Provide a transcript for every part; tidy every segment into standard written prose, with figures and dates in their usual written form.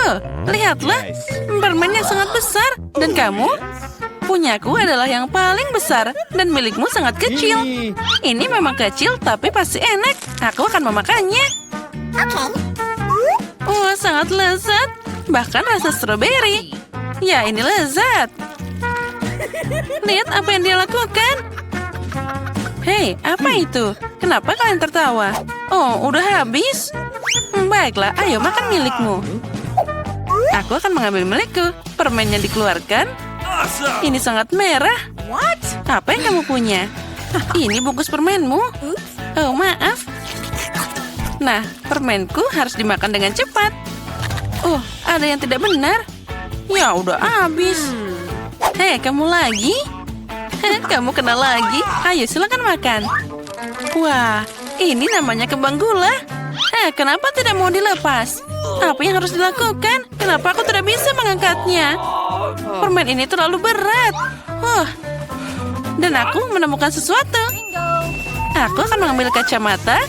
Oh, lihatlah. Permen yang sangat besar. Dan kamu? Punyaku adalah yang paling besar. Dan milikmu sangat kecil. Ini memang kecil, tapi pasti enak. Aku akan memakannya. Wah, sangat lezat. Bahkan rasa stroberi. Ya, ini lezat. Lihat apa yang dia lakukan. Hei, apa itu? Kenapa kalian tertawa? Oh, udah habis? Baiklah, ayo makan milikmu. Aku akan mengambil milikku. Permennya dikeluarkan. Ini sangat merah. Apa yang kamu punya? Ini bungkus permenmu. Oh, maaf. Nah, permenku harus dimakan dengan cepat. Oh, ada yang tidak benar. Ya, udah habis. Hei, kamu lagi? Kamu kena lagi. Ayo, silakan makan. Wah, ini namanya kembang gula. Kenapa tidak mau dilepas? Apa yang harus dilakukan? Kenapa aku tidak bisa mengangkatnya? Permen ini terlalu berat. Dan aku menemukan sesuatu. Aku akan mengambil kacamata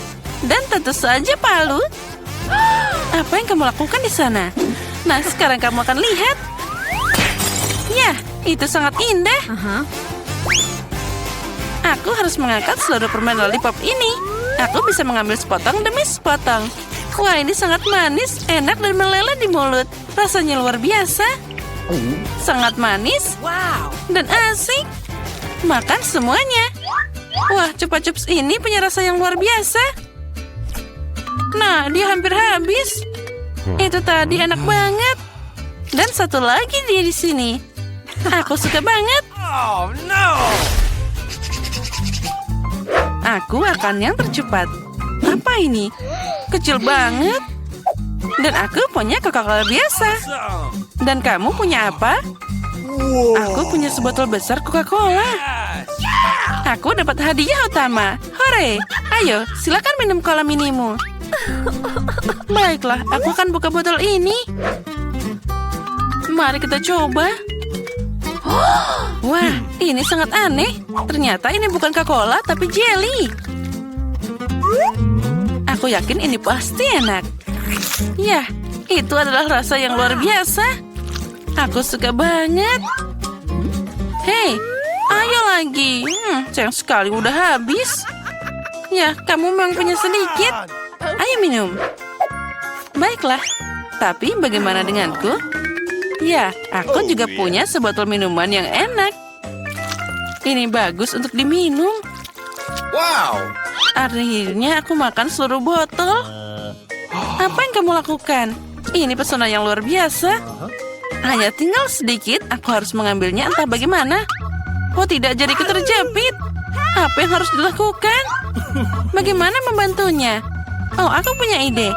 dan tentu saja palu. Apa yang kamu lakukan di sana? Nah, sekarang kamu akan lihat. Ya, itu sangat indah. Aku harus mengangkat seluruh permen lollipop ini. Aku bisa mengambil sepotong demi sepotong. Wah, ini sangat manis, enak dan meleleh di mulut. Rasanya luar biasa. Sangat manis dan asik. Makan semuanya. Wah, Chupa Chups ini punya rasa yang luar biasa. Nah, dia hampir habis. Itu tadi enak banget. Dan satu lagi dia di sini. Aku suka banget. Oh no! Aku akan yang tercepat. Apa ini? Kecil banget. Dan aku punya Coca-Cola biasa. Dan kamu punya apa? Aku punya sebotol besar Coca-Cola. Aku dapat hadiah utama. Hore! Ayo, silakan minum cola minimu. Baiklah, aku akan buka botol ini. Mari kita coba. Wah, ini sangat aneh. Ternyata ini bukan Coca-Cola, tapi jelly. Aku yakin ini pasti enak. Ya, itu adalah rasa yang luar biasa. Aku suka banget. Hei, ayo lagi. Sayang sekali udah habis. Ya, kamu memang punya sedikit. Ayo minum. Baiklah, tapi bagaimana denganku? Ya, aku juga punya sebotol minuman yang enak. Ini bagus untuk diminum. Wow! Akhirnya aku makan seluruh botol. Apa yang kamu lakukan? Ini pesona yang luar biasa. Hanya tinggal sedikit, aku harus mengambilnya entah bagaimana. Oh tidak, jadiku terjepit. Apa yang harus dilakukan? Bagaimana membantunya? Oh, aku punya ide.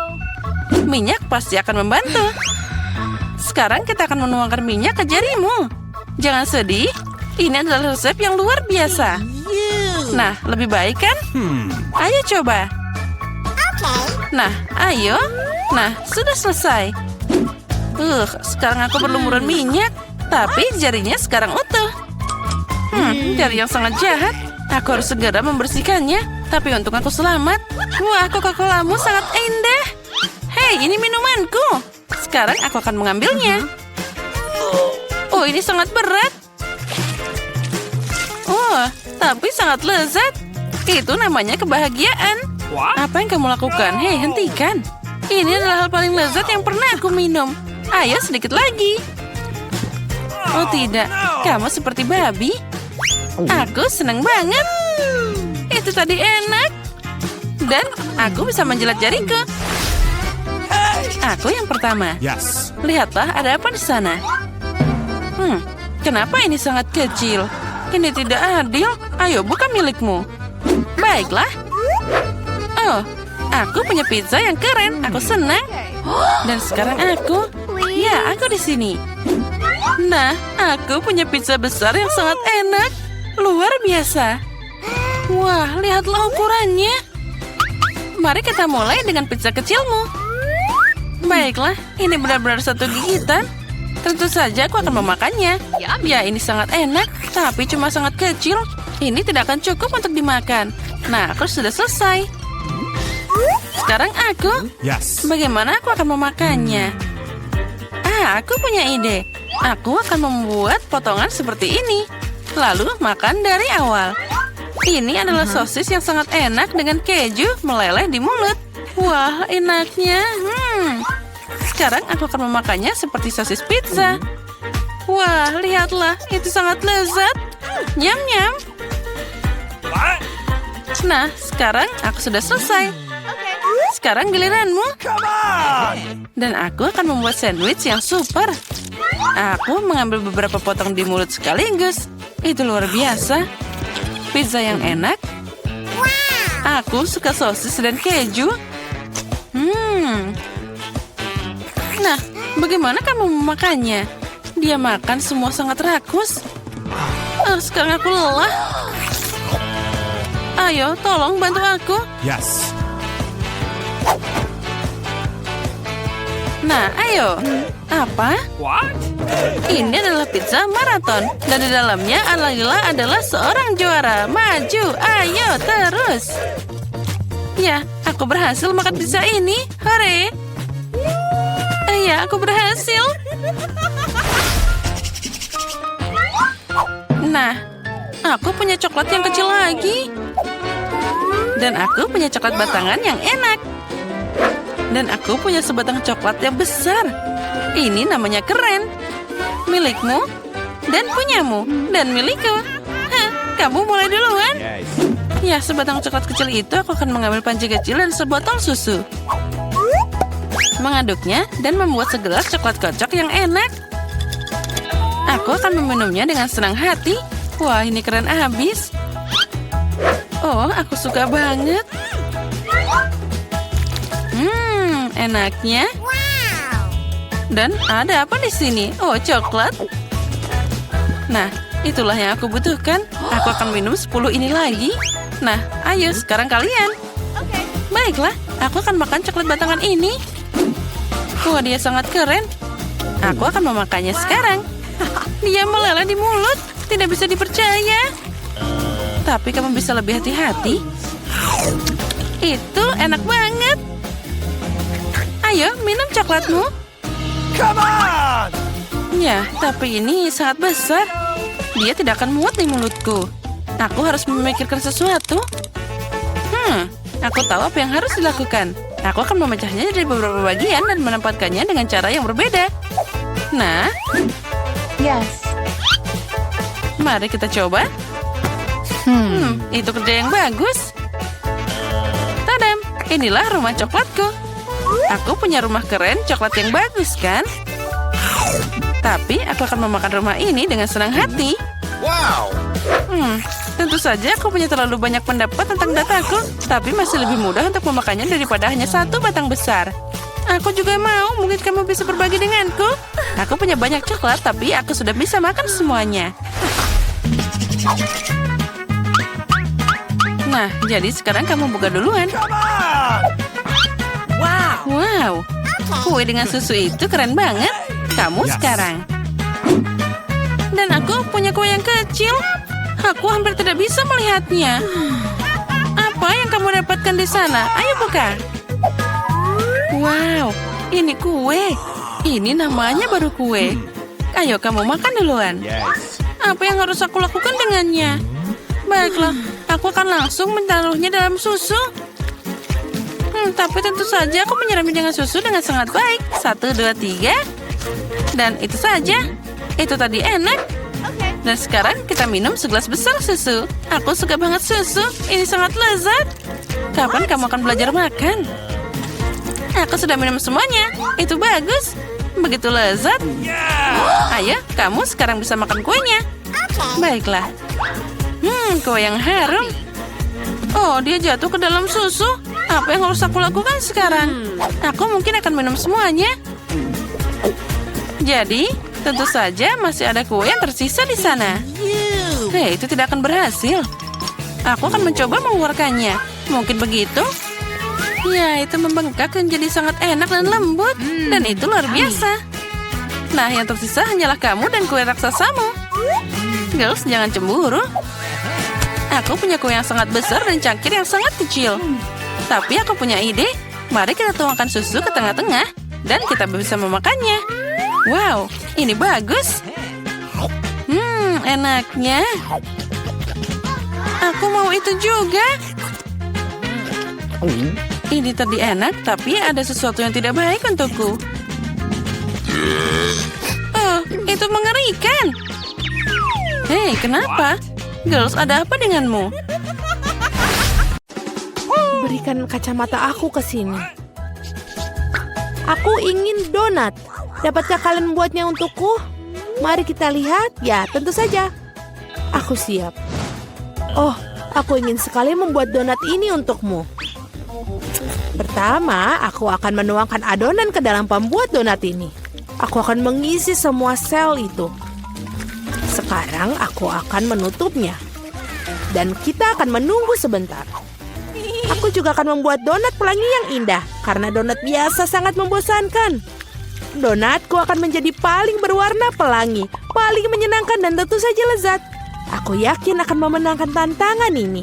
Minyak pasti akan membantu. Sekarang kita akan menuangkan minyak ke jarimu. Jangan sedih, ini adalah resep yang luar biasa. Nah, lebih baik kan? Ayo coba. Nah, ayo. Nah, sudah selesai. Sekarang aku berlumuran minyak. Tapi jarinya sekarang utuh. Jari yang sangat jahat. Aku harus segera membersihkannya. Tapi untung aku selamat. Wah, Coca-Colamu sangat indah. Hei, ini minumanku. Sekarang aku akan mengambilnya. Oh, ini sangat berat. Oh, tapi sangat lezat. Itu namanya kebahagiaan. Apa yang kamu lakukan? Hei, hentikan. Ini adalah hal paling lezat yang pernah aku minum. Ayo sedikit lagi. Oh tidak, kamu seperti babi. Aku senang banget. Itu tadi enak. Dan aku bisa menjilat jariku. Aku yang pertama. Yes. Lihatlah, ada apa di sana? Kenapa ini sangat kecil? Ini tidak adil. Ayo, buka milikmu. Baiklah. Oh, aku punya pizza yang keren. Aku senang. Dan sekarang aku. Ya, aku di sini. Nah, aku punya pizza besar yang sangat enak. Luar biasa. Wah, lihatlah ukurannya. Mari kita mulai dengan pizza kecilmu. Baiklah, ini benar-benar satu gigitan. Tentu saja aku akan memakannya. Ya, ini sangat enak, tapi cuma sangat kecil. Ini tidak akan cukup untuk dimakan. Nah, aku sudah selesai. Sekarang aku. Yes. Bagaimana aku akan memakannya? Aku punya ide. Aku akan membuat potongan seperti ini. Lalu makan dari awal. Ini adalah sosis yang sangat enak dengan keju meleleh di mulut. Wah, enaknya. Sekarang aku akan memakannya seperti sosis pizza. Wah, lihatlah. Itu sangat lezat. Nyam-nyam. What? Nah, sekarang aku sudah selesai. Sekarang giliranmu. Come on! Dan aku akan membuat sandwich yang super. Aku mengambil beberapa potong di mulut sekaligus. Itu luar biasa. Pizza yang enak. Aku suka sosis dan keju. Nah, bagaimana kamu memakannya? Dia makan semua sangat rakus. Sekarang aku lelah. Ayo, tolong bantu aku. Yes. Nah, ayo. Apa? What? Ini adalah pizza maraton. Dan di dalamnya adalah seorang juara. Maju, ayo, terus. Ya, aku berhasil makan pizza ini. Hore. Ya, aku berhasil. Nah, aku punya coklat yang kecil lagi. Dan aku punya coklat batangan yang enak. Dan aku punya sebatang coklat yang besar. Ini namanya keren. Milikmu, dan punyamu, dan milikku. Hah, kamu mulai duluan. Yes. Ya, sebatang coklat kecil itu aku akan mengambil panci kecil dan sebotol susu. Mengaduknya dan membuat segelas coklat kocok yang enak. Aku akan meminumnya dengan senang hati. Wah, ini keren abis. Oh, aku suka banget. Enaknya. Dan ada apa di sini? Oh, coklat. Nah, itulah yang aku butuhkan. Aku akan minum 10 ini lagi. Nah, ayo sekarang kalian. Baiklah, aku akan makan coklat batangan ini. Wah, dia sangat keren. Aku akan memakannya sekarang. Dia meleleh di mulut. Tidak bisa dipercaya. Tapi kamu bisa lebih hati-hati. Itu enak banget. Ayo, minum coklatmu. Come on! Ya, tapi ini sangat besar. Dia tidak akan muat di mulutku. Aku harus memikirkan sesuatu. Aku tahu apa yang harus dilakukan. Aku akan memecahnya dari beberapa bagian dan menempatkannya dengan cara yang berbeda. Nah, Yes. mari kita coba. Itu kerja yang bagus. Tadam, inilah rumah coklatku. Aku punya rumah keren coklat yang bagus, kan? Tapi aku akan memakan rumah ini dengan senang hati. Wow! Tentu saja aku punya terlalu banyak pendapat tentang dataku, tapi masih lebih mudah untuk memakannya daripada hanya satu batang besar. Aku juga mau, mungkin kamu bisa berbagi denganku. Aku punya banyak coklat, tapi aku sudah bisa makan semuanya. Nah, jadi sekarang kamu buka duluan. Come on! Wow, kue dengan susu itu keren banget. Kamu Yes. sekarang. Dan aku punya kue yang kecil. Aku hampir tidak bisa melihatnya. Apa yang kamu dapatkan di sana? Ayo buka. Wow, ini kue. Ini namanya baru kue. Ayo kamu makan duluan. Yes. Apa yang harus aku lakukan dengannya? Baiklah, aku akan langsung menaruhnya dalam susu. Tapi tentu saja aku menyiramnya dengan susu dengan sangat baik. 1, 2, 3. Dan itu saja. Itu tadi enak. Dan sekarang kita minum segelas besar susu. Aku suka banget susu. Ini sangat lezat. Kapan kamu akan belajar makan? Aku sudah minum semuanya. Itu bagus. Begitu lezat. Yeah! Ayo, kamu sekarang bisa makan kuenya. Baiklah. Kue yang harum. Oh, dia jatuh ke dalam susu. Apa yang harus aku lakukan sekarang? Aku mungkin akan minum semuanya. Jadi, tentu saja masih ada kue yang tersisa di sana. Hei, itu tidak akan berhasil. Aku akan mencoba mengeluarkannya. Mungkin begitu? Ya, itu membengkak menjadi sangat enak dan lembut. Dan itu luar biasa. Nah, yang tersisa hanyalah kamu dan kue raksasamu. Girls, jangan cemburu. Aku punya kue yang sangat besar dan cangkir yang sangat kecil. Tapi aku punya ide. Mari kita tuangkan susu ke tengah-tengah. Dan kita bisa memakannya. Wow, ini bagus. Enaknya. Aku mau itu juga. Ini tadi enak, tapi ada sesuatu yang tidak baik untukku. Oh, itu mengerikan. Hei, kenapa? Girls, ada apa denganmu? Berikan kacamata aku ke sini. Aku ingin donat. Dapatkah kalian membuatnya untukku? Mari kita lihat. Ya, tentu saja. Aku siap. Oh, aku ingin sekali membuat donat ini untukmu. Pertama, aku akan menuangkan adonan ke dalam pembuat donat ini. Aku akan mengisi semua sel itu. Sekarang aku akan menutupnya. Dan kita akan menunggu sebentar. Aku juga akan membuat donat pelangi yang indah. Karena donat biasa sangat membosankan. Donatku akan menjadi paling berwarna pelangi, paling menyenangkan dan tentu saja lezat. Aku yakin akan memenangkan tantangan ini.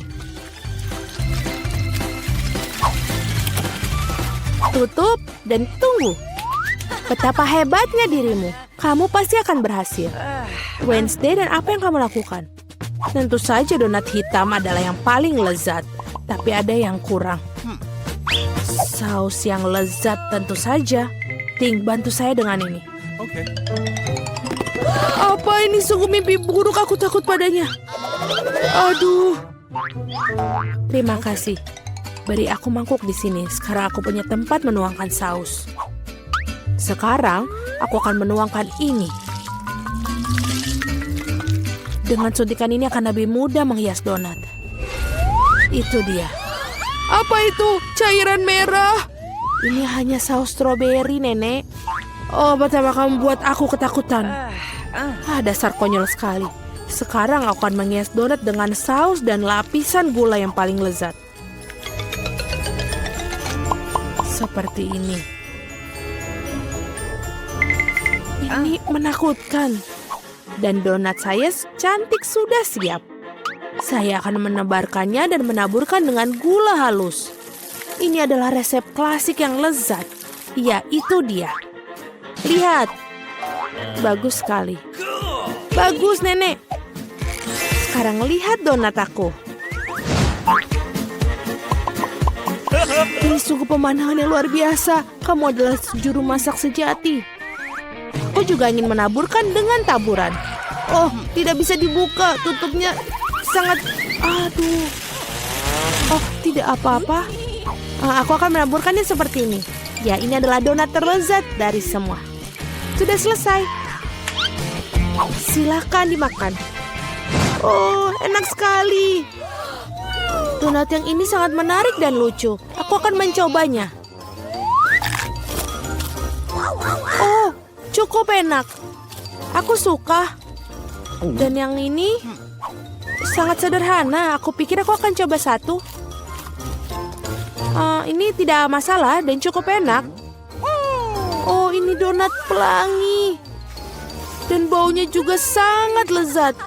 Tutup dan tunggu. Betapa hebatnya dirimu. Kamu pasti akan berhasil. Wednesday, dan apa yang kamu lakukan? Tentu saja donat hitam adalah yang paling lezat. Tapi ada yang kurang. Saus yang lezat tentu saja. Ting, bantu saya dengan ini. Okay. Apa ini sungguh mimpi buruk, aku takut padanya. Aduh. Terima kasih. Beri aku mangkuk di sini. Sekarang aku punya tempat menuangkan saus. Sekarang aku akan menuangkan ini. Dengan suntikan ini akan lebih mudah menghias donat. Itu dia. Apa itu? Cairan merah. Ini hanya saus stroberi, Nenek. Oh, betapa kamu buat aku ketakutan. Dasar konyol sekali. Sekarang aku akan menghias donat dengan saus dan lapisan gula yang paling lezat. Seperti ini. Ini menakutkan. Dan donat saya cantik sudah siap. Saya akan menebarkannya dan menaburkan dengan gula halus. Ini adalah resep klasik yang lezat. Ya, itu dia. Lihat. Bagus sekali. Bagus, Nenek. Sekarang lihat donat aku. Ini sungguh pemandangan yang luar biasa. Kamu adalah juru masak sejati. Aku juga ingin menaburkan dengan taburan. Oh, tidak bisa dibuka. Tutupnya sangat... Aduh. Oh, tidak apa-apa. Aku akan menaburkannya seperti ini. Ya, ini adalah donat terlezat dari semua. Sudah selesai. Silakan dimakan. Oh, enak sekali. Donat yang ini sangat menarik dan lucu. Aku akan mencobanya. Oh, cukup enak. Aku suka. Dan yang ini sangat sederhana. Aku pikir aku akan coba satu. Ini tidak masalah dan cukup enak. Oh, ini donat pelangi. Dan baunya juga sangat lezat.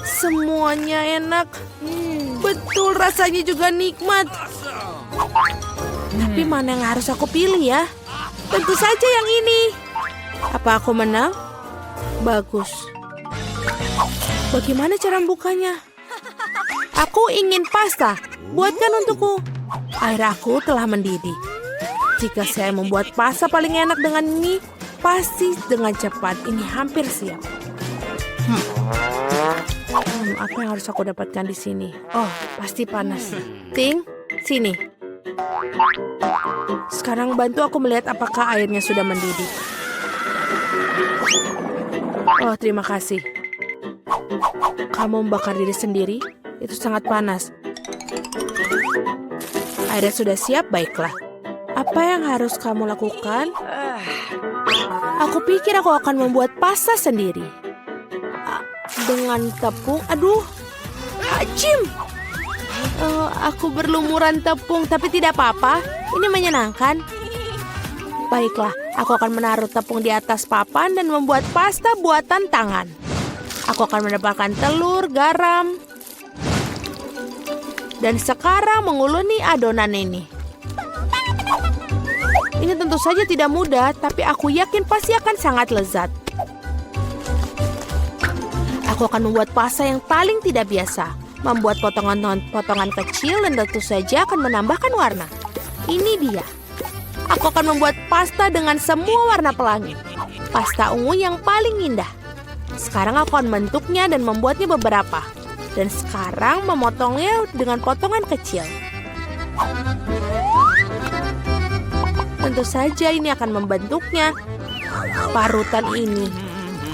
Semuanya enak. Betul, rasanya juga nikmat. Tapi mana yang harus aku pilih ya? Tentu saja yang ini. Apa aku menang? Bagus. Bagaimana cara membukanya? Aku ingin pasta. Buatkan untukku. Air aku telah mendidih. Jika saya membuat pasta paling enak dengan ini, pasti dengan cepat. Ini hampir siap. Apa yang harus aku dapatkan di sini? Oh, pasti panas. Ting, sini. Sekarang bantu aku melihat apakah airnya sudah mendidih. Oh, terima kasih. Kamu membakar diri sendiri? Itu sangat panas. Airnya sudah siap, baiklah. Apa yang harus kamu lakukan? Aku pikir aku akan membuat pasta sendiri. Dengan tepung, aduh, hajim. Aku berlumuran tepung, tapi tidak apa-apa. Ini menyenangkan. Baiklah, aku akan menaruh tepung di atas papan dan membuat pasta buatan tangan. Aku akan menambahkan telur, garam. Dan sekarang menguluni adonan ini. Ini tentu saja tidak mudah, tapi aku yakin pasti akan sangat lezat. Aku akan membuat pasta yang paling tidak biasa. Membuat potongan-potongan kecil dan tentu saja akan menambahkan warna. Ini dia. Aku akan membuat pasta dengan semua warna pelangi. Pasta ungu yang paling indah. Sekarang aku akan membentuknya dan membuatnya beberapa. Dan sekarang memotongnya dengan potongan kecil. Tentu saja ini akan membentuknya. Parutan ini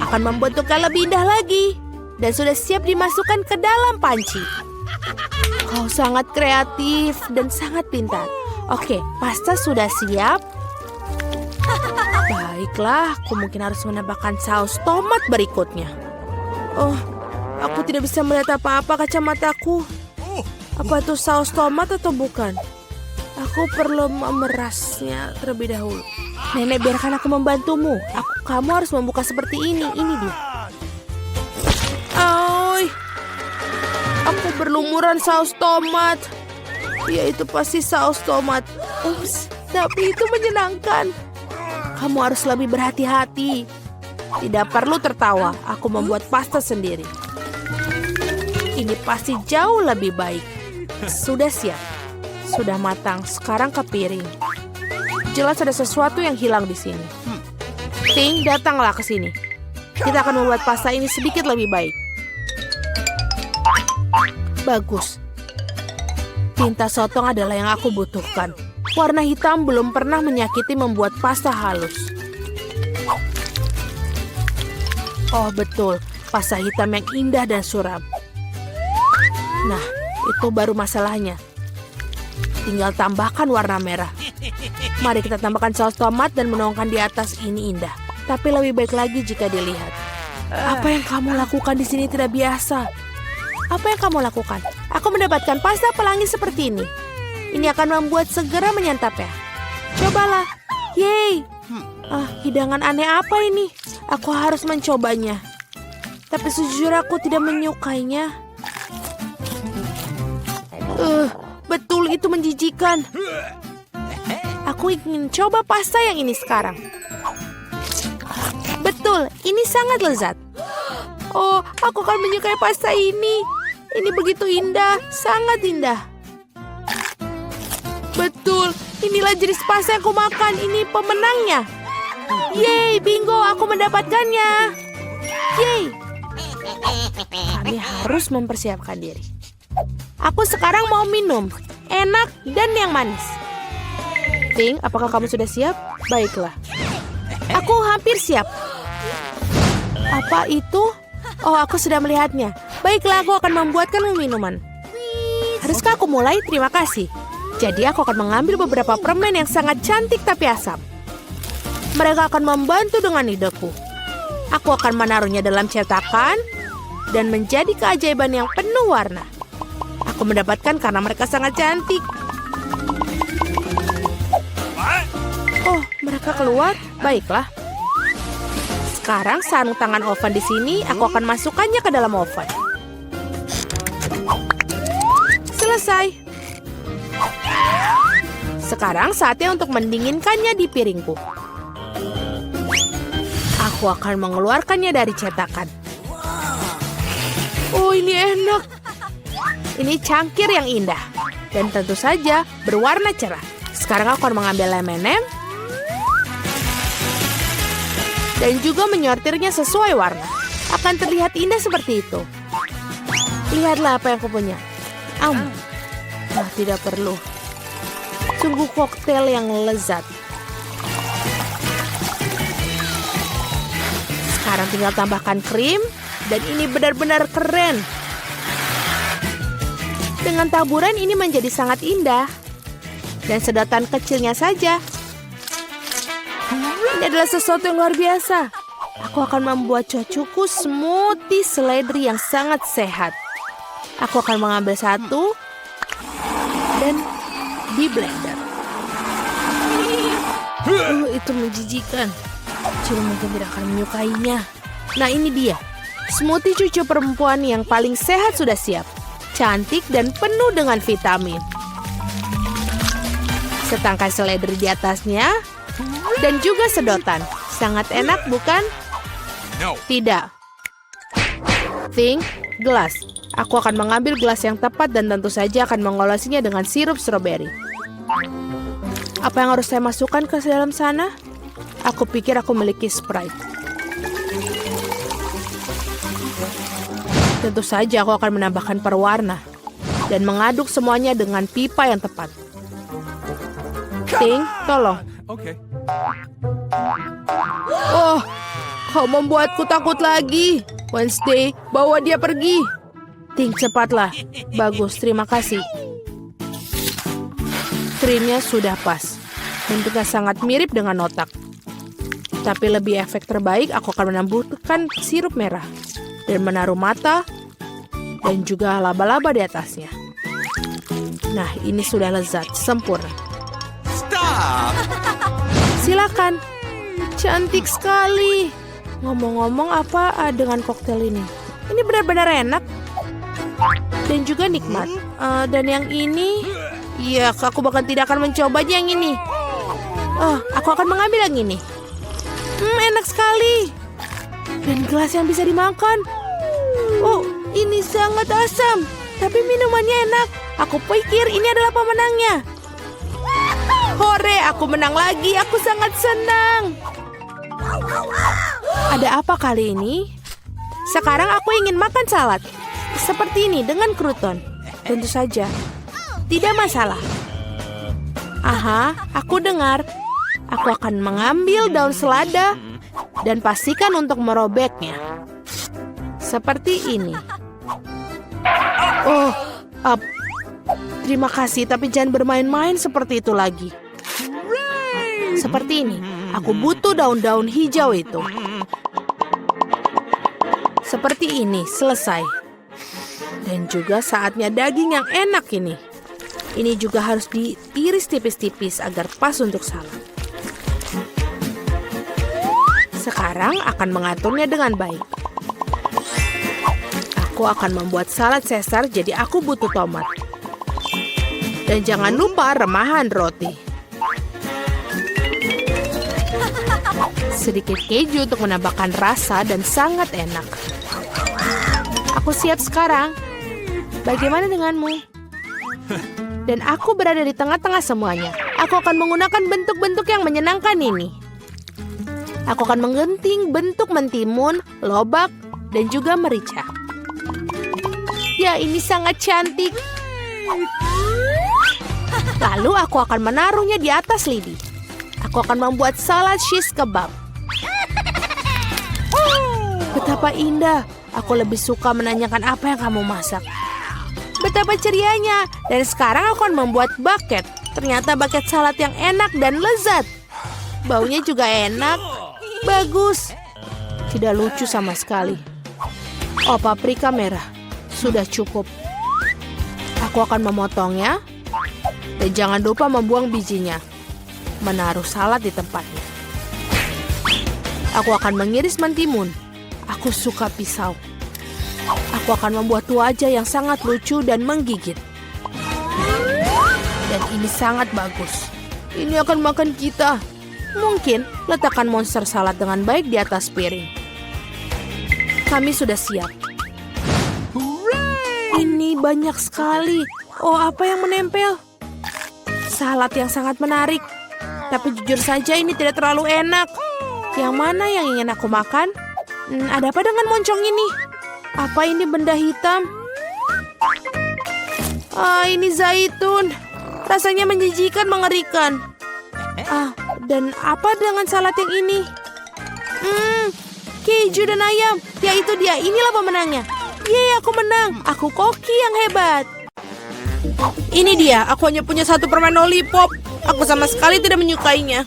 akan membentuknya lebih indah lagi. Dan sudah siap dimasukkan ke dalam panci. Kau sangat kreatif dan sangat pintar. Oke, pasta sudah siap. Baiklah, aku mungkin harus menambahkan saus tomat berikutnya. Oh, aku tidak bisa melihat apa-apa kacamataku. Apa itu saus tomat atau bukan? Aku perlu memerasnya terlebih dahulu. Nenek, biarkan aku membantumu. Kamu harus membuka seperti ini. Ini dia. Oi, aku berlumuran saus tomat. Ya, itu pasti saus tomat. Ups, tapi itu menyenangkan. Kamu harus lebih berhati-hati. Tidak perlu tertawa, aku membuat pasta sendiri. Ini pasti jauh lebih baik. Sudah siap. Sudah matang, sekarang ke piring. Jelas ada sesuatu yang hilang di sini. Ting, datanglah ke sini. Kita akan membuat pasta ini sedikit lebih baik. Bagus. Tinta sotong adalah yang aku butuhkan. Warna hitam belum pernah menyakiti membuat pasta halus. Oh betul, pasta hitam yang indah dan suram. Nah, itu baru masalahnya. Tinggal tambahkan warna merah. Mari kita tambahkan saus tomat dan menuangkan di atas. Ini indah. Tapi lebih baik lagi jika dilihat. Apa yang kamu lakukan di sini tidak biasa. Apa yang kamu lakukan? Aku mendapatkan pasta pelangi seperti ini. Ini akan membuat segera menyantapnya. Cobalah. Yeay. Hidangan aneh apa ini? Aku harus mencobanya. Tapi sejujurnya aku tidak menyukainya. Betul, itu menjijikan. Aku ingin coba pasta yang ini sekarang. Betul, ini sangat lezat. Oh, aku akan menyukai pasta ini. Ini begitu indah, sangat indah. Betul, inilah jenis pasta yang aku makan. Ini pemenangnya. Yeay, bingo, aku mendapatkannya. Yeay. Kami harus mempersiapkan diri. Aku sekarang mau minum. Enak dan yang manis. Ting, apakah kamu sudah siap? Baiklah. Aku hampir siap. Apa itu? Oh, aku sudah melihatnya. Baiklah, aku akan membuatkan minuman. Haruskah aku mulai? Terima kasih. Jadi aku akan mengambil beberapa permen yang sangat cantik tapi asam. Mereka akan membantu dengan ideku. Aku akan menaruhnya dalam cetakan dan menjadi keajaiban yang penuh warna. Aku mendapatkan karena mereka sangat cantik. Oh, mereka keluar? Baiklah. Sekarang sarung tangan oven di sini, aku akan masukkannya ke dalam oven. Selesai. Sekarang saatnya untuk mendinginkannya di piringku. Aku akan mengeluarkannya dari cetakan. Oh, ini enak. Ini cangkir yang indah. Dan tentu saja berwarna cerah. Sekarang aku akan mengambil M&M dan juga menyortirnya sesuai warna. Akan terlihat indah seperti itu. Lihatlah apa yang aku punya. Tidak perlu. Sungguh koktail yang lezat. Sekarang tinggal tambahkan krim. Dan ini benar-benar keren. Dengan taburan ini menjadi sangat indah. Dan sedotan kecilnya saja. Ini adalah sesuatu yang luar biasa. Aku akan membuat cucuku smoothie seledri yang sangat sehat. Aku akan mengambil satu dan di blender. Itu menjijikan. Cuma mungkin tidak akan menyukainya. Nah, ini dia. Smoothie cucu perempuan yang paling sehat sudah siap. Cantik dan penuh dengan vitamin. Setangkai seledri di atasnya. Dan juga sedotan. Sangat enak, bukan? No. Tidak. Think, gelas. Aku akan mengambil gelas yang tepat dan tentu saja akan mengolesinya dengan sirup stroberi. Apa yang harus saya masukkan ke dalam sana? Aku pikir aku memiliki Sprite. Tentu saja aku akan menambahkan perwarna dan mengaduk semuanya dengan pipa yang tepat. Ting, tolong. Okay. Oh, kau membuatku takut lagi. Wednesday, bawa dia pergi. Ting, cepatlah. Bagus, terima kasih. Krimnya sudah pas. Bentuknya sangat mirip dengan otak. Tapi lebih efek terbaik, aku akan menambahkan sirup merah. Dan menaruh mata. Dan juga laba-laba di atasnya. Nah, ini sudah lezat, sempurna. Stop! Silakan. Cantik sekali. Ngomong-ngomong apa dengan koktail ini? Ini benar-benar enak. Dan juga nikmat. Dan yang ini... Ya, aku bahkan tidak akan mencobanya yang ini. Oh, aku akan mengambil yang ini. Enak sekali. Dan gelas yang bisa dimakan. Oh, ini sangat asam. Tapi minumannya enak. Aku pikir ini adalah pemenangnya. Hore, aku menang lagi. Aku sangat senang. Ada apa kali ini? Sekarang aku ingin makan salad. Seperti ini dengan kruton. Tentu saja. Tidak masalah. Aha, aku dengar. Aku akan mengambil daun selada dan pastikan untuk merobeknya. Seperti ini. Oh, terima kasih, tapi jangan bermain-main seperti itu lagi. Seperti ini. Aku butuh daun-daun hijau itu. Seperti ini, selesai. Dan juga saatnya daging yang enak ini. Ini juga harus diiris tipis-tipis agar pas untuk salad. Sekarang akan mengaturnya dengan baik. Aku akan membuat salad Caesar, jadi aku butuh tomat. Dan jangan lupa remahan roti. Sedikit keju untuk menambahkan rasa dan sangat enak. Aku siap sekarang. Bagaimana denganmu? Dan aku berada di tengah-tengah semuanya. Aku akan menggunakan bentuk-bentuk yang menyenangkan ini. Aku akan menggenting bentuk mentimun, lobak, dan juga merica. Ya, ini sangat cantik. Lalu aku akan menaruhnya di atas lidi. Aku akan membuat salad shish kebab. Betapa indah. Aku lebih suka menanyakan apa yang kamu masak. Betapa cerianya. Dan sekarang aku akan membuat bucket. Ternyata bucket salad yang enak dan lezat. Baunya juga enak. Bagus. Tidak lucu sama sekali. Oh, paprika merah. Sudah cukup. Aku akan memotongnya. Dan jangan lupa membuang bijinya. Menaruh salad di tempatnya. Aku akan mengiris mentimun. Aku suka pisau. Aku akan membuat wajah yang sangat lucu dan menggigit. Dan ini sangat bagus. Ini akan makan kita. Mungkin letakkan monster salad dengan baik di atas piring. Kami sudah siap. Ini banyak sekali. Oh, apa yang menempel? Salad yang sangat menarik. Tapi jujur saja ini tidak terlalu enak. Yang mana yang ingin aku makan? Ada apa dengan moncong ini? Apa ini benda hitam? Ini zaitun. Rasanya menjijikan, mengerikan. Dan apa dengan salad yang ini? Keju dan ayam. Ya, itu dia. Inilah pemenangnya. Yeay, aku menang. Aku koki yang hebat. Ini dia. Aku hanya punya satu permen lollipop. Aku sama sekali tidak menyukainya.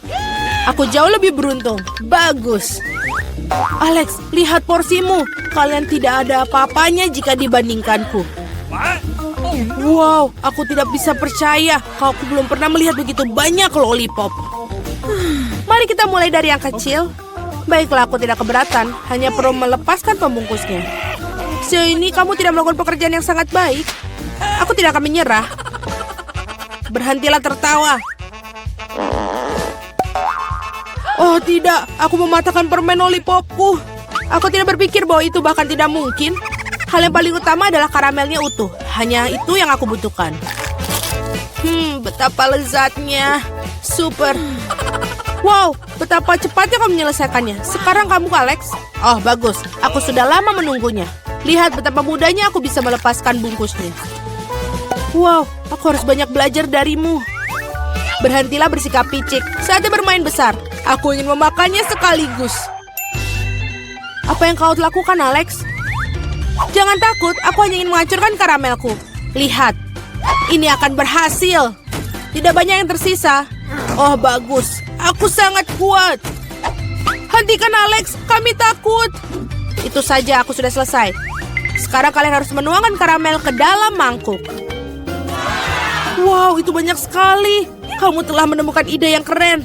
Aku jauh lebih beruntung. Bagus. Alex, lihat porsimu. Kalian tidak ada apa-apanya jika dibandingkanku. Wow, aku tidak bisa percaya. Aku belum pernah melihat begitu banyak lollipop. Mari kita mulai dari yang kecil. Baiklah, aku tidak keberatan. Hanya perlu melepaskan pembungkusnya. Sejauh ini kamu tidak melakukan pekerjaan yang sangat baik. Aku tidak akan menyerah. Berhentilah tertawa. Oh tidak, aku mematahkan permen lollipopku. Aku tidak berpikir bahwa itu bahkan tidak mungkin. Hal yang paling utama adalah karamelnya utuh. Hanya itu yang aku butuhkan. Betapa lezatnya. Super. Wow, betapa cepatnya kamu menyelesaikannya. Sekarang kamu, Alex. Oh, bagus. Aku sudah lama menunggunya. Lihat betapa mudahnya aku bisa melepaskan bungkusnya. Wow, aku harus banyak belajar darimu. Berhentilah bersikap picik. Saatnya bermain besar. Aku ingin memakannya sekaligus. Apa yang kau lakukan, Alex? Jangan takut, aku hanya ingin menghancurkan karamelku. Lihat, ini akan berhasil. Tidak banyak yang tersisa. Oh, bagus. Aku sangat kuat. Hentikan, Alex. Kami takut. Itu saja, aku sudah selesai. Sekarang kalian harus menuangkan karamel ke dalam mangkuk. Wow, itu banyak sekali. Kamu telah menemukan ide yang keren.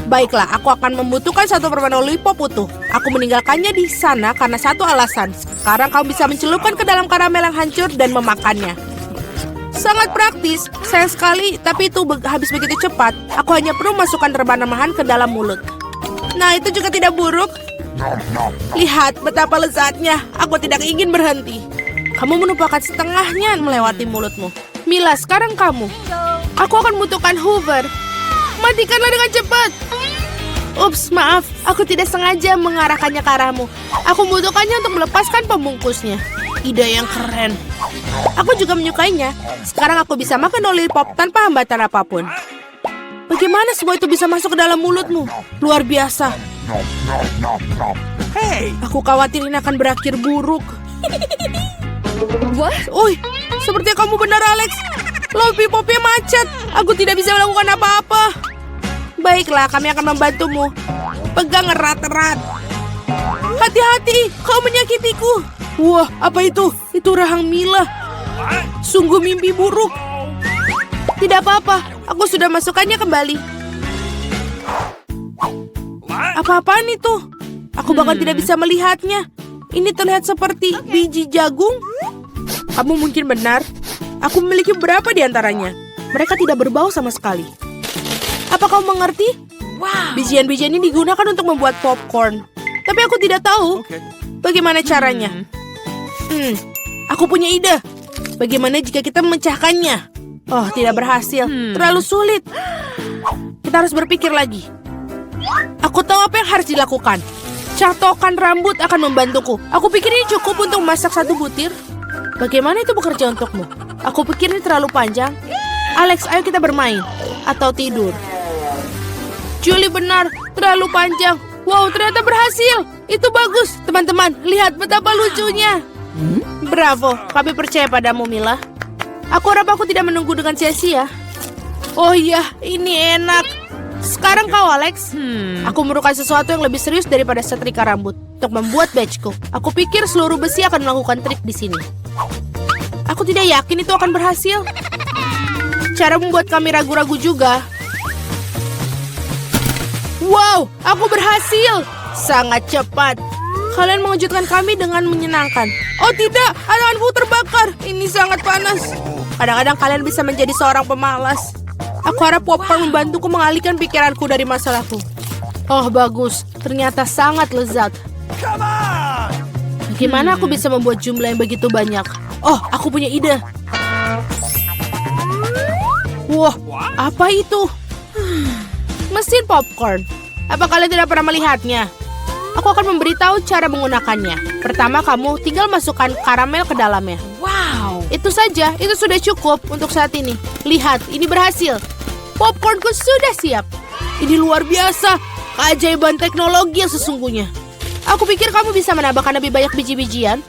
Baiklah, aku akan membutuhkan satu permen lollipop utuh. Aku meninggalkannya di sana karena satu alasan. Sekarang kamu bisa mencelupkan ke dalam karamel yang hancur dan memakannya. Sangat praktis, sayang sekali, tapi itu habis begitu cepat. Aku hanya perlu masukkan remahan ke dalam mulut. Nah, itu juga tidak buruk. Lihat betapa lezatnya. Aku tidak ingin berhenti. Kamu menumpahkan setengahnya melewati mulutmu. Mila, sekarang kamu. Aku akan membutuhkan Hoover. Matikanlah dengan cepat. Ups, maaf. Aku tidak sengaja mengarahkannya ke arahmu. Aku membutuhkannya untuk melepaskan pembungkusnya. Ide yang keren. Aku juga menyukainya. Sekarang aku bisa makan lollipop tanpa hambatan apapun. Bagaimana semua itu bisa masuk ke dalam mulutmu? Luar biasa. Hey! Aku khawatir ini akan berakhir buruk. What? Oi, sepertinya kamu benar, Alex. Lollipopnya macet. Aku tidak bisa melakukan apa-apa. Baiklah, kami akan membantumu. Pegang erat-erat. Hati-hati, kau menyakitiku. Wah, apa itu? Itu rahang Mila. Sungguh mimpi buruk. Tidak apa-apa, aku sudah masukkannya kembali. Apa-apaan itu? Aku bahkan tidak bisa melihatnya. Ini terlihat seperti biji jagung. Kamu mungkin benar. Aku memiliki beberapa di antaranya. Mereka tidak berbau sama sekali. Apa kau mengerti? Wow. Bijian-bijian ini digunakan untuk membuat popcorn. Tapi aku tidak tahu bagaimana caranya. Aku punya ide. Bagaimana jika kita memecahkannya? Oh, tidak berhasil. Terlalu sulit. Kita harus berpikir lagi. Aku tahu apa yang harus dilakukan. Catokan rambut akan membantuku. Aku pikir ini cukup untuk memasak satu butir. Bagaimana itu bekerja untukmu? Aku pikir ini terlalu panjang. Alex, ayo kita bermain. Atau tidur. Julie benar, terlalu panjang. Wow, ternyata berhasil. Itu bagus. Teman-teman, lihat betapa lucunya. Bravo, kami percaya padamu, Mila. Aku harap aku tidak menunggu dengan sia-sia. Oh iya, ini enak. Sekarang kau, Alex. Aku memerlukan sesuatu yang lebih serius daripada setrika rambut untuk membuat badgeku. Aku pikir seluruh besi akan melakukan trik di sini. Aku tidak yakin itu akan berhasil. Cara membuat kami ragu-ragu juga. Wow, aku berhasil. Sangat cepat. Kalian mengejutkan kami dengan menyenangkan. Oh tidak, tanganku terbakar. Ini sangat panas. Kadang-kadang kalian bisa menjadi seorang pemalas. Aku harap popcorn membantuku mengalihkan pikiranku dari masalahku. Oh, bagus. Ternyata sangat lezat. Bagaimana aku bisa membuat jumlah yang begitu banyak? Oh, aku punya ide. Wah, apa itu? Mesin popcorn. Apa kalian tidak pernah melihatnya? Aku akan memberitahu cara menggunakannya. Pertama, kamu tinggal masukkan karamel ke dalamnya. Wow. Itu saja, itu sudah cukup untuk saat ini. Lihat, ini berhasil. Popcornku sudah siap. Ini luar biasa. Keajaiban teknologi yang sesungguhnya. Aku pikir kamu bisa menambahkan lebih banyak biji-bijian.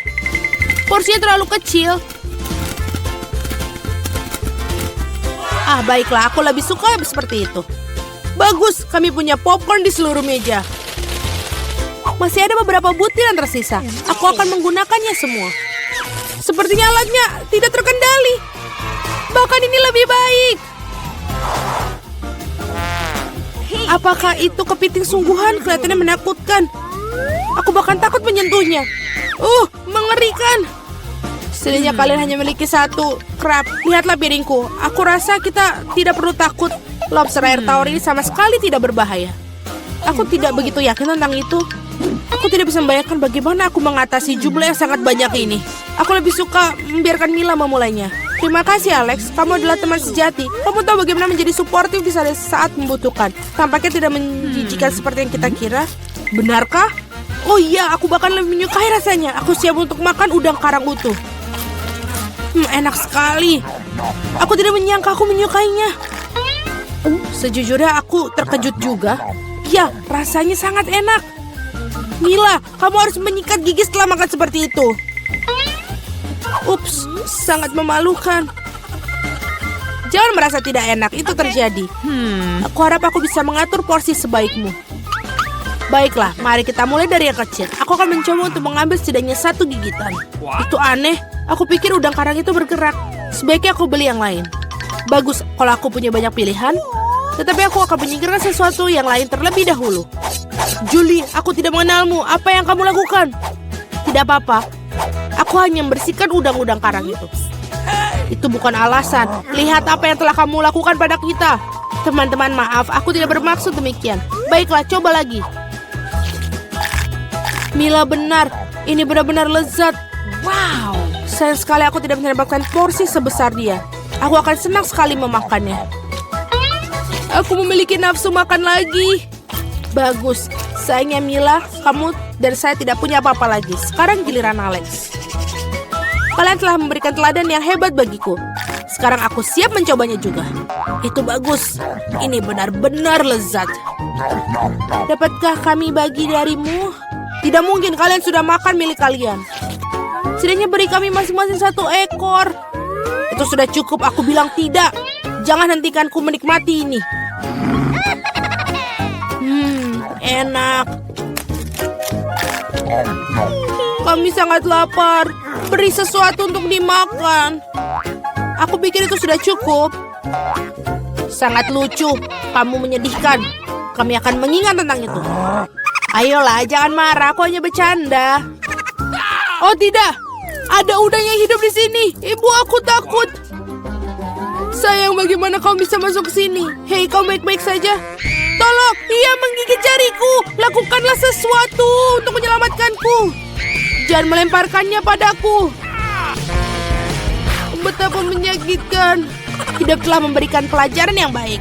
Porsinya terlalu kecil. Ah, baiklah, aku lebih suka seperti itu. Bagus, kami punya popcorn di seluruh meja. Masih ada beberapa butir yang tersisa. Aku akan menggunakannya semua. Sepertinya alatnya tidak terkendali. Bahkan ini lebih baik. Apakah itu kepiting sungguhan? Kelihatannya menakutkan. Aku bahkan takut menyentuhnya. Mengerikan. Setidaknya kalian hanya memiliki satu crab. Lihatlah piringku. Aku rasa kita tidak perlu takut. Lobster air tawar ini sama sekali tidak berbahaya. Aku tidak begitu yakin tentang itu. Aku tidak bisa membayangkan bagaimana aku mengatasi jumlah yang sangat banyak ini. Aku lebih suka membiarkan Mila memulainya. Terima kasih Alex, kamu adalah teman sejati. Kamu tahu bagaimana menjadi suportif di saat membutuhkan. Tampaknya tidak menjijikan seperti yang kita kira. Benarkah? Oh iya, aku bahkan lebih menyukai rasanya. Aku siap untuk makan udang karang utuh. Enak sekali. Aku tidak menyangka aku menyukainya. Sejujurnya aku terkejut juga. Ya, rasanya sangat enak. Mila, kamu harus menyikat gigi setelah makan seperti itu. Ups, sangat memalukan. Jangan merasa tidak enak, itu terjadi. Aku harap aku bisa mengatur porsi sebaikmu. Baiklah, mari kita mulai dari yang kecil. Aku akan mencoba untuk mengambil setidaknya 1 gigitan. Itu aneh, aku pikir udang karang itu bergerak. Sebaiknya aku beli yang lain. Bagus, kalau aku punya banyak pilihan. Tetapi aku akan menyingkirkan sesuatu yang lain terlebih dahulu. Julie, aku tidak mengenalmu. Apa yang kamu lakukan? Tidak apa-apa. Aku hanya membersihkan udang-udang karang itu. Itu bukan alasan. Lihat apa yang telah kamu lakukan pada kita. Teman-teman, maaf. Aku tidak bermaksud demikian. Baiklah, coba lagi. Mila benar. Ini benar-benar lezat. Wow. Sayang sekali aku tidak mendapatkan porsi sebesar dia. Aku akan senang sekali memakannya. Aku memiliki nafsu makan lagi. Bagus. Sayangnya Mila, kamu dan saya tidak punya apa-apa lagi. Sekarang giliran Alex. Kalian telah memberikan teladan yang hebat bagiku. Sekarang aku siap mencobanya juga. Itu bagus. Ini benar-benar lezat. Dapatkah kami bagi darimu? Tidak mungkin, kalian sudah makan milik kalian. Setidaknya beri kami masing-masing 1 ekor. Itu sudah cukup, aku bilang tidak. Jangan hentikanku menikmati ini. Enak. Kami sangat lapar. Beri sesuatu untuk dimakan. Aku pikir itu sudah cukup. Sangat lucu. Kamu menyedihkan. Kami akan mengingat tentang itu. Ayolah, jangan marah. Aku hanya bercanda. Oh tidak. Ada udang yang hidup di sini. Ibu, aku takut. Sayang, bagaimana kau bisa masuk ke sini? Hei, kau baik-baik saja? Tolong, ia menggigit jariku. Lakukanlah sesuatu untuk menyelamatkanku. Jangan melemparkannya padaku. Betapa menyakitkan. Hidup telah memberikan pelajaran yang baik.